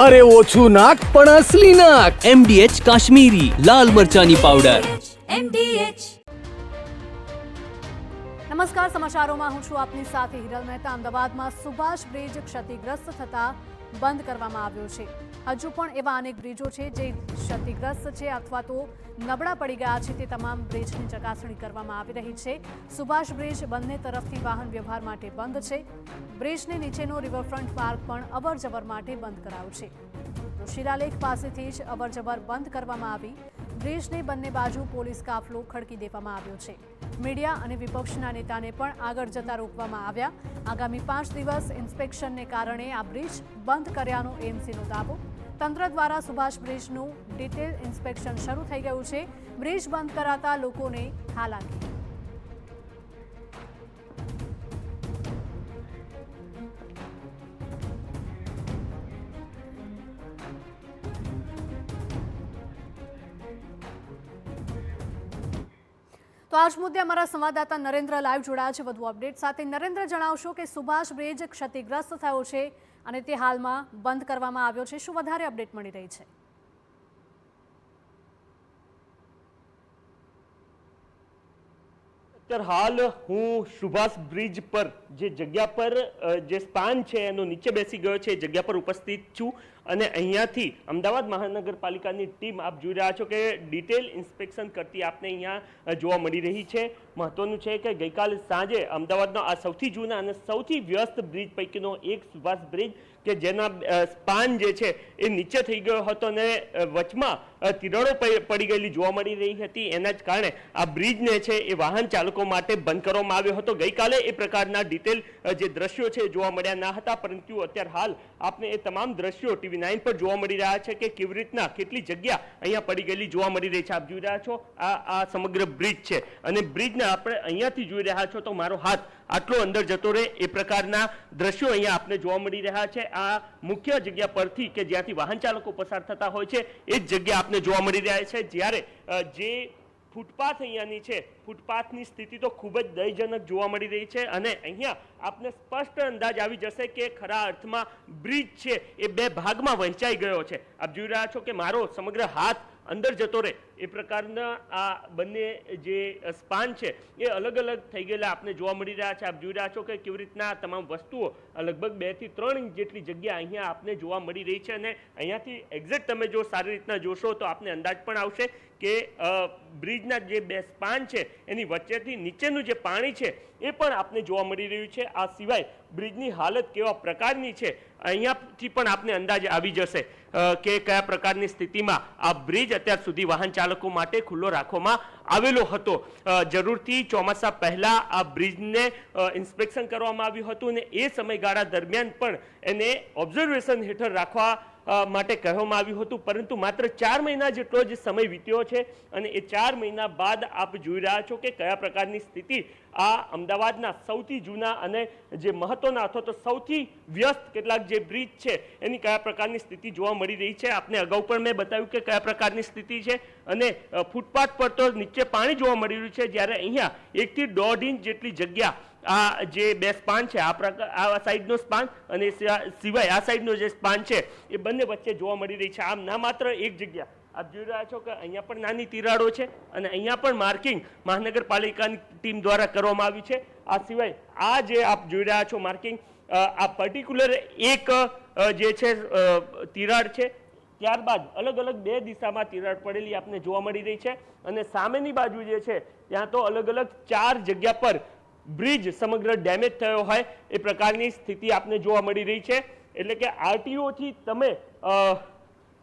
અરે ઓછું નાક પણ અસલી નાક. MDH કાશ્મીરી લાલ મરચાની પાવડર. MDH. નમસ્કાર, સમાચારોમાં હું છું આપની સાથે હિરલ મહેતા. અમદાવાદમાં સુભાષ બ્રિજ ક્ષતિગ્રસ્ત થતા બંધ કરવામાં આવ્યો છે. હજુ પણ એવા અનેક બ્રિજો છે જે ક્ષતિગ્રસ્ત છે અથવા તો નબળા પડી ગયા છે. તે તમામ બ્રિજની ચકાસણી કરવામાં આવી રહી છે. સુભાષ બ્રિજ બંને તરફથી વાહન વ્યવહાર માટે બંધ છે. બ્રિજની નીચેનો રિવરફ્રન્ટ માર્ગ પણ અવરજવર માટે બંધ કરાયો છે. તો શિલાલેખ પાસેથી જ અવરજવર બંધ કરવામાં આવી. બ્રિજની બંને બાજુ પોલીસ કાફલો ખડકી દેવામાં આવ્યો છે. મીડિયા અને વિપક્ષના નેતાને પણ આગળ જતા રોકવામાં આવ્યા. આગામી 5 દિવસ ઇન્સ્પેક્શનને કારણે આ બ્રિજ બંધ કર્યાનો એએમસીનો દાવો. તંત્ર દ્વારા સુભાષ બ્રિજનું ડિટેલ ઇન્સ્પેક્શન શરૂ થઈ ગયું છે. બ્રિજ બંધ કરાતા લોકોને હાલાકી. તો આજ મુદ્દે અમારા સંવાદદાતા નરેન્દ્ર લાઈવ જોડાયા છે વધુ અપડેટ સાથે. નરેન્દ્ર, જણાવશો કે સુભાષ બ્રિજ ક્ષતિગ્રસ્ત થયો છે અને તે હાલમાં બંધ કરવામાં આવ્યો છે. શું વધારે અપડેટ મળી રહી છે? અત્યારે હાલ હું સુભાષ બ્રિજ પર જે જગ્યા પર જે સ્પાન છે એનો નીચે બેસી ગયો છે એ જગ્યા પર ઉપસ્થિત છું અને અહીંયાથી અમદાવાદ મહાનગરપાલિકાની ટીમ આપ જોઈ રહ્યા છો કે ડિટેલ ઇન્સ્પેક્શન કરતી આપને અહીંયા જોવા મળી રહી છે. મહત્વનું છે કે ગઈકાલે સાંજે અમદાવાદનો આ સૌથી જૂના અને સૌથી વ્યસ્ત બ્રિજ પૈકીનો એક સુભાષ બ્રિજ કે જેના સ્પાન જે છે એ નીચે થઈ ગયો હતો અને વચમાં તિરાડો પડી ગયેલી જોવા મળી રહી હતી. એના જ કારણે આ બ્રિજને છે એ વાહન ચાલકો માટે બંધ કરવામાં આવ્યો હતો. ગઈકાલે એ પ્રકારના ડિટેલ જે દ્રશ્યો છે જોવા મળ્યા ના હતા, પરંતુ અત્યારે હાલ આપને એ તમામ દ્રશ્યો TV9 પર જોવા મળી રહ્યા છે કે કેવી રીતના કેટલી જગ્યા અહીંયા પડી ગયેલી જોવા મળી રહી છે. આપ જોઈ રહ્યા છો આ સમગ્ર બ્રિજ છે અને બ્રિજને આપણે અહીંયાથી જોઈ રહ્યા છો તો મારો હાથ આટલો અંદર જતો રહે એ પ્રકારના દ્રશ્યો અહીંયા આપને જોવા મળી રહ્યા છે. આ મુખ્ય જગ્યા પરથી કે જ્યાંથી વાહન ચાલકો પસાર થતા હોય છે એ જ જગ્યા આપને જોવા મળી રહ્યા છે. જ્યારે જે ફૂટપાથ અહીંયાની છે, ફૂટપાથની સ્થિતિ તો ખૂબ જ દયજનક જોવા મળી રહી છે અને અહીંયા આપને સ્પષ્ટ અંદાજ આવી જશે કે ખરા અર્થમાં બ્રિજ છે એ બે ભાગમાં વહેંચાઈ ગયો છે. આપ જોઈ રહ્યા છો કે મારો સમગ્ર હાથ અંદર જતો રહે એ પ્રકારના આ બંને જે સ્પાન છે એ અલગ અલગ થઈ ગયેલા આપને જોવા મળી રહ્યા છે. આપ જોઈ રહ્યા છો કે કેવી રીતના તમામ વસ્તુઓ લગભગ 2 થી 3 ઇંચ જેટલી જગ્યા અહીંયા આપને જોવા મળી રહી છે અને અહીંયાથી એક્ઝેક્ટ તમે જો સારી રીતના જોશો તો આપને અંદાજ પણ આવશે કે બ્રિજના જે બે સ્પાન છે એની વચ્ચેથી નીચેનું જે પાણી છે એ પણ આપને જોવા મળી રહ્યું છે. આ સિવાય બ્રિજની હાલત કેવા પ્રકારની છે અહીંયાથી પણ આપને અંદાજ આવી જશે કે કયા પ્રકારની સ્થિતિમાં આ બ્રિજ અત્યાર સુધી વાહન ચાલકો માટે ખુલ્લો રાખવામાં આવેલો હતો. જરૂરથી ચોમાસા પહેલા આ બ્રિજને ઇન્સ્પેક્શન કરવામાં આવ્યું હતું અને એ સમયગાળા દરમિયાન પણ એને ઓબ્ઝર્વેશન હેઠળ રાખવા માટે કહેવામાં આવ્યું હતું, પરંતુ માત્ર 4 મહિના જેટલો જ સમય વીત્યો છે અને એ 4 મહિના બાદ આપ જોઈ રહ્યા છો કે કયા પ્રકારની સ્થિતિ આ અમદાવાદના સૌથી જૂના અને જે મહત્વના અથવા તો સૌથી વ્યસ્ત કેટલાક જે બ્રિજ છે એની કયા પ્રકારની સ્થિતિ જોવા મળી રહી છે. આપને અગાઉ પણ મેં બતાવ્યું કે કયા પ્રકારની સ્થિતિ છે અને ફૂટપાથ પર તો નીચે પાણી જોવા મળી રહ્યું છે, જ્યારે અહીંયા 1 થી 1.5 ઇંચ જેટલી જગ્યા આ જે બે સ્પાન છે આ સાઈડનો સ્પાન અને સિવાય આ સાઈડનો જે સ્પાન છે એ બંને વચ્ચે જોવા મળી રહી છે. આમ ના માત્ર એક જગ્યા આપ જોઈ રહ્યા છો કે અહીંયા પણ નાની તિરાડો છે અને અહીંયા પણ માર્કિંગ મહાનગરપાલિકાની ટીમ દ્વારા કરવામાં આવી છે. આ સિવાય આ જે આપ જોઈ રહ્યા છો માર્કિંગ આ પર્ટિક્યુલર એક જે છે તિરાડ છે, ત્યારબાદ અલગ અલગ 2 દિશામાં તિરાડ પડેલી આપને જોવા મળી રહી છે અને સામેની બાજુ જે છે ત્યાં તો અલગ અલગ 4 જગ્યા પર બ્રિજ સમગ્ર ડેમેજ થયો હોય એ પ્રકારની સ્થિતિ આપને જોવા મળી રહી છે. એટલે કે RTO થી તમે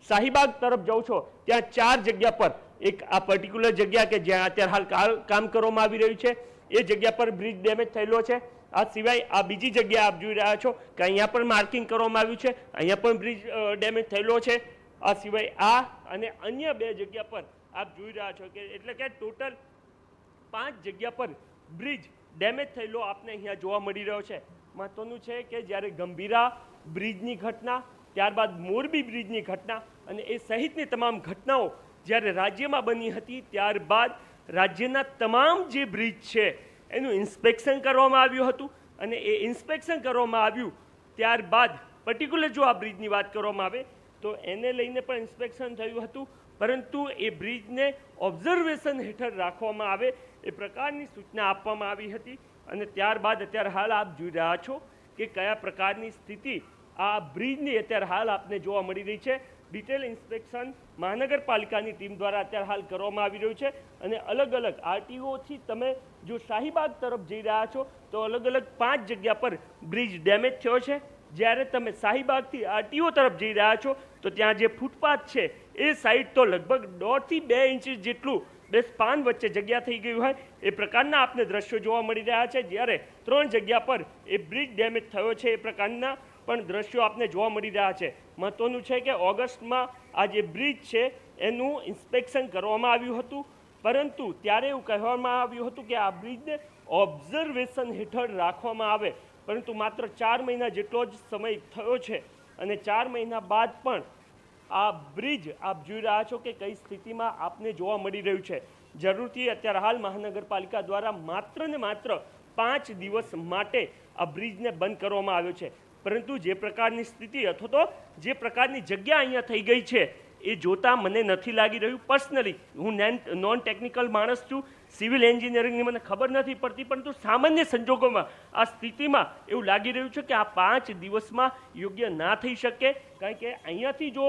શાહીબાગ તરફ જાઓ છો ત્યાં 4 જગ્યા પર એક આ પર્ટિક્યુલર જગ્યા કે જ્યાં અત્યારે હાલ કામ કરવામાં આવી રહ્યું છે એ જગ્યા પર બ્રિજ ડેમેજ થયેલો છે. આ સિવાય આ બીજી જગ્યા આપ જોઈ રહ્યા છો કે અહીંયા પણ માર્કિંગ કરવામાં આવ્યું છે, અહીંયા પણ બ્રિજ ડેમેજ થયેલો છે. આ સિવાય આ અને અન્ય 2 જગ્યા પર આપ જોઈ રહ્યા છો કે એટલે કે ટોટલ 5 જગ્યા પર બ્રિજ ડેમેજ થયેલો આપને અહીંયા જોવા મળી રહ્યો છે. મહત્વનું છે કે જ્યારે ગંભીરા બ્રિજની ઘટના, ત્યારબાદ મોરબી બ્રિજની ઘટના અને એ સહિતની તમામ ઘટનાઓ જ્યારે રાજ્યમાં બની હતી ત્યારબાદ રાજ્યના તમામ જે બ્રિજ છે એનું ઇન્સ્પેક્શન કરવામાં આવ્યું હતું અને એ ઇન્સ્પેક્શન કરવામાં આવ્યું ત્યારબાદ પર્ટિક્યુલર જો આ બ્રિજની વાત કરવામાં આવે તો એને લઈને પણ ઇન્સ્પેક્શન થયું હતું, પરંતુ એ બ્રિજને ઓબ્ઝર્વેશન હેઠળ રાખવામાં આવે એ પ્રકારની સૂચના આપવામાં આવી હતી. અને ત્યારબાદ અત્યારે હાલ આપ જોઈ રહ્યા છો કે કયા પ્રકારની સ્થિતિ આ બ્રિજની અત્યારે હાલ આપને જોવા મળી રહી છે. ડિટેલ ઇન્સ્પેક્શન મહાનગરપાલિકાની ટીમ દ્વારા અત્યારે હાલ કરવામાં આવી રહ્યું છે. અને અલગ અલગ આરટીઓથી તમે જો શાહીબાગ તરફ જઈ રહ્યા છો તો અલગ અલગ 5 જગ્યા પર બ્રિજ ડેમેજ થયો છે. જ્યારે તમે શાહીબાગથી આરટીઓ તરફ જઈ રહ્યા છો તો ત્યાં જે ફૂટપાથ છે એ સાઈડ તો લગભગ 1.5 થી 2 ઇંચ જેટલું બે સ્પાન વચ્ચે જગ્યા થઈ ગયું હોય એ પ્રકારના આપને દ્રશ્યો જોવા મળી રહ્યા છે. જ્યારે 3 જગ્યા પર એ બ્રિજ ડેમેજ થયો છે એ પ્રકારના પણ દ્રશ્યો આપને જોવા મળી રહ્યા છે. મહત્વનું છે કે ઓગસ્ટમાં આ જે બ્રિજ છે એનું ઇન્સ્પેક્શન કરવામાં આવ્યું હતું, પરંતુ ત્યારે એવું કહેવામાં આવ્યું હતું કે આ બ્રિજને ઓબ્ઝર્વેશન હેઠળ રાખવામાં આવે, પરંતુ માત્ર 4 મહિના જેટલો જ સમય થયો છે અને 4 મહિના બાદ પણ આ બ્રિજ આપ જોઈ રહ્યા છો કે કઈ સ્થિતિમાં આપને જોવા મળી રહ્યું છે. જરૂરથી અત્યારે હાલ મહાનગરપાલિકા દ્વારા માત્ર ને માત્ર 5 દિવસ માટે આ બ્રિજને બંધ કરવામાં આવ્યો છે, પરંતુ જે પ્રકારની સ્થિતિ અથવા તો જે પ્રકારની જગ્યા અહીંયા થઈ ગઈ છે એ જોતાં મને નથી લાગી રહ્યું. પર્સનલી હું નોન ટેકનિકલ માણસ છું, સિવિલ એન્જિનિયરિંગની મને ખબર નથી પડતી, પરંતુ સામાન્ય સંજોગોમાં આ સ્થિતિમાં એવું લાગી રહ્યું છે કે આ 5 દિવસમાં યોગ્ય ના થઈ શકે. કારણ કે અહીંયાથી જો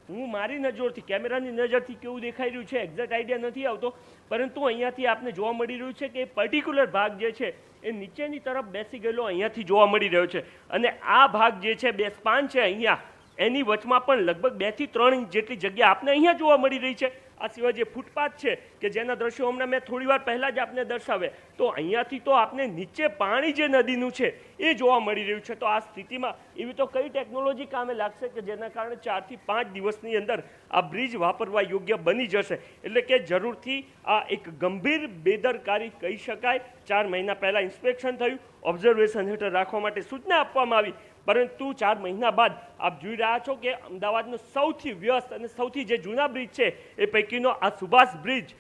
હું મારી નજરથી કેમેરાની નજરથી કેવું દેખાઈ રહ્યું છે એક્ઝેક્ટ આઈડિયા નથી આવતો, પરંતુ અહીંયાથી આપને જોવા મળી રહ્યું છે કે પર્ટિક્યુલર ભાગ જે છે એ નીચેની તરફ બેસી ગયેલો અહીંયાથી જોવા મળી રહ્યો છે. અને આ ભાગ જે છે બે સ્પાન છે અહીંયા એની વચમાં પણ લગભગ 2 થી 3 ઇંચ જેટલી જગ્યા આપને અહીંયા જોવા મળી રહી છે. આ સિવાય જે ફૂટપાથ છે કે જેના દ્રશ્યો હમણાં મેં થોડી વાર પહેલાં જ આપને દર્શાવ્યા, તો અહીંયાથી તો આપને નીચે પાણી જે નદીનું છે એ જોવા મળી રહ્યું છે. તો આ સ્થિતિમાં એવી તો કઈ ટેકનોલોજી કામે લાગશે કે જેના કારણે 4 થી 5 દિવસની અંદર આ બ્રિજ વાપરવા યોગ્ય બની જશે? એટલે કે જરૂરથી આ એક ગંભીર બેદરકારી કહી શકાય. 4 મહિના પહેલાં ઇન્સ્પેક્શન થયું, ઓબ્ઝર્વેશન હેઠળ રાખવા માટે સૂચના આપવામાં આવી, પરંતુ 4 મહિના બાદ આપ જોઈ રહ્યા છો કે અમદાવાદનો સૌથી વ્યસ્ત અને સૌથી જે જૂના બ્રિજ છે એ પૈકીનો આ સુભાષ બ્રિજ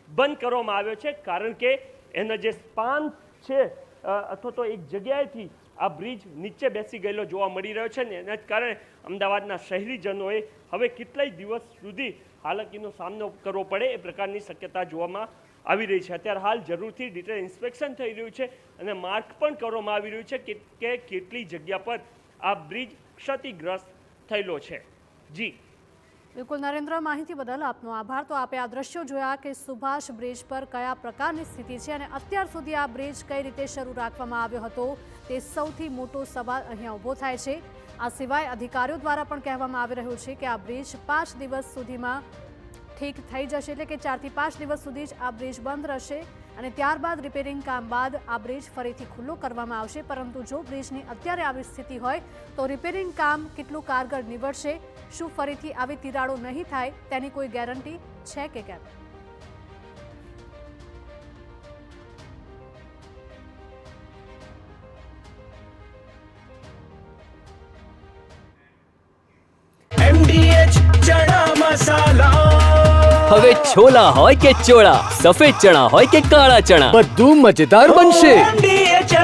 બંધ કરવામાં આવ્યો છે. કારણ કે એના જે સ્પાન છે અથવા તો એક જગ્યાએથી આ બ્રિજ નીચે બેસી ગયેલો જોવા મળી રહ્યો છે ને એના જ કારણે અમદાવાદના શહેરીજનોએ હવે કેટલાય દિવસ સુધી હાલાકીનો સામનો કરવો પડે એ પ્રકારની શક્યતા જોવામાં આવી રહી છે. અત્યારે હાલ જરૂરથી ડિટેલ ઇન્સ્પેક્શન થઈ રહ્યું છે અને માર્ક પણ કરવામાં આવી રહ્યું છે કે કેટલી જગ્યા પર આ બ્રિજ ક્ષતિગ્રસ્ત થયેલો છે. જી બિલકુલ નરેન્દ્ર, માહિતી બદલ આપનો આભાર. તો આપે આ દ્રશ્યો જોયા કે સુભાષ બ્રિજ પર કયા પ્રકારની સ્થિતિ છે અને અત્યાર સુધી આ બ્રિજ કઈ રીતે શરૂ રાખવામાં આવ્યો હતો તે સૌથી મોટો સવાલ અહીંયા ઊભો થાય છે. આ સિવાય અધિકારીઓ દ્વારા પણ કહેવામાં આવી રહ્યું છે કે આ બ્રિજ 5 દિવસ સુધીમાં ઠીક થઈ જશે, એટલે કે 4 થી 5 દિવસ સુધી જ આ બ્રિજ બંધ રહેશે અને ત્યારબાદ રિપેરિંગ કામ બાદ આ બ્રિજ ફરીથી ખુલ્લો કરવામાં આવશે. પરંતુ જો બ્રિજની અત્યારે આવી સ્થિતિ હોય તો રિપેરિંગ કામ કેટલું કારગર નીવડશે, શું ફરીથી આવી તિરાડો નહીં થાય તેની કોઈ ગેરંટી છે કે કેમ? MDH ચણા મસાલા, હવે છોલા હોય કે ચોળા, સફેદ ચણા હોય કે કાળા ચણા, બધું મજેદાર બનશે. MDH